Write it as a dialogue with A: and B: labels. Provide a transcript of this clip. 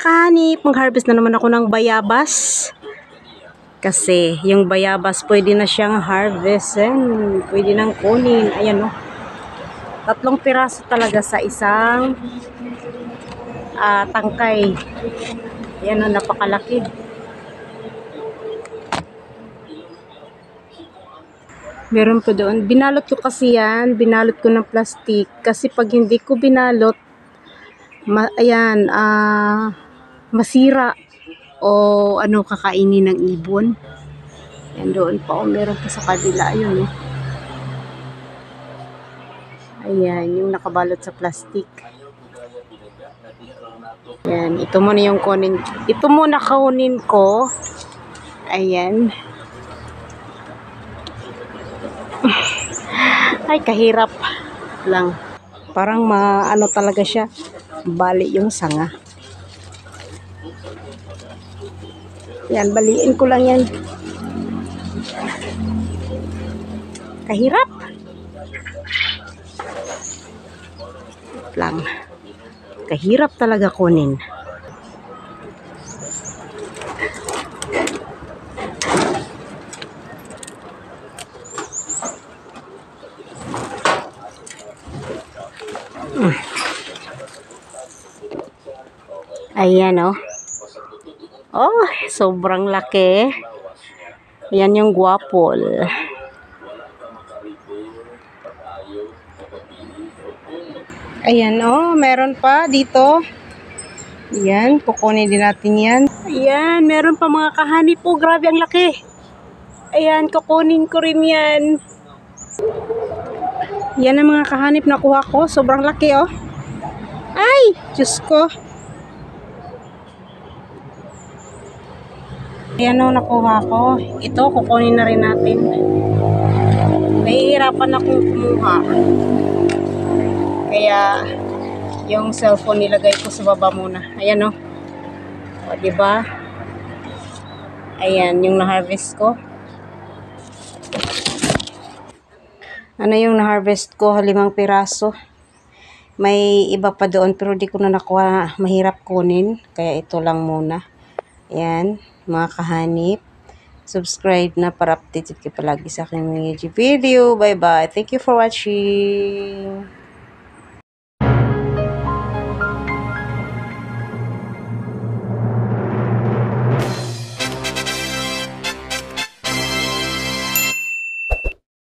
A: kahanip, mag-harvest na naman ako ng bayabas. Kasi yung bayabas pwede na siyang harvestin. Pwede nang kunin. Ayan o. 3 piraso talaga sa isang tangkay. Ayan o, napakalaki. Meron po doon. Binalot ko kasi yan. Binalot ko ng plastic. Kasi pag hindi ko binalot, masira o ano kakainin ng ibon. Yan doon pa o meron pa sa kabila. Ayun. Ayan, yung nakabalot sa plastic. Ayan, ito muna yung kunin. Ito muna kaunin ko. Ayan. Ay, kahirap lang. Parang maano talaga siya. Bali yung sanga. Yan, baliin ko lang yan. Kahirap lang. Kahirap talaga kunin. Ayan o. Oh, sobrang laki. Ayan yung guwapol. Ayan o, meron pa dito. Ayan, kukunin din natin yan. Ayan, meron pa mga kahanip po. Grabe ang laki. Ayan, kukunin ko rin yan. Yan ang mga kahanip na kuha ko. Sobrang laki o. Ay, Diyos ko. Ayan o, nakuha ko. Ito, kukunin na rin natin. Nahihirapan akong kumuha. Kaya, yung cellphone nilagay ko sa baba muna. Ayan o. O, diba? Ayan, yung na-harvest ko. Ano yung na-harvest ko? 5 piraso. May iba pa doon pero di ko na nakuha. Mahirap kunin. Kaya ito lang muna. Ayan. Mga kahanip, subscribe na para updated kayo palagi sa aking mga YouTube video. Bye bye. Thank you for watching.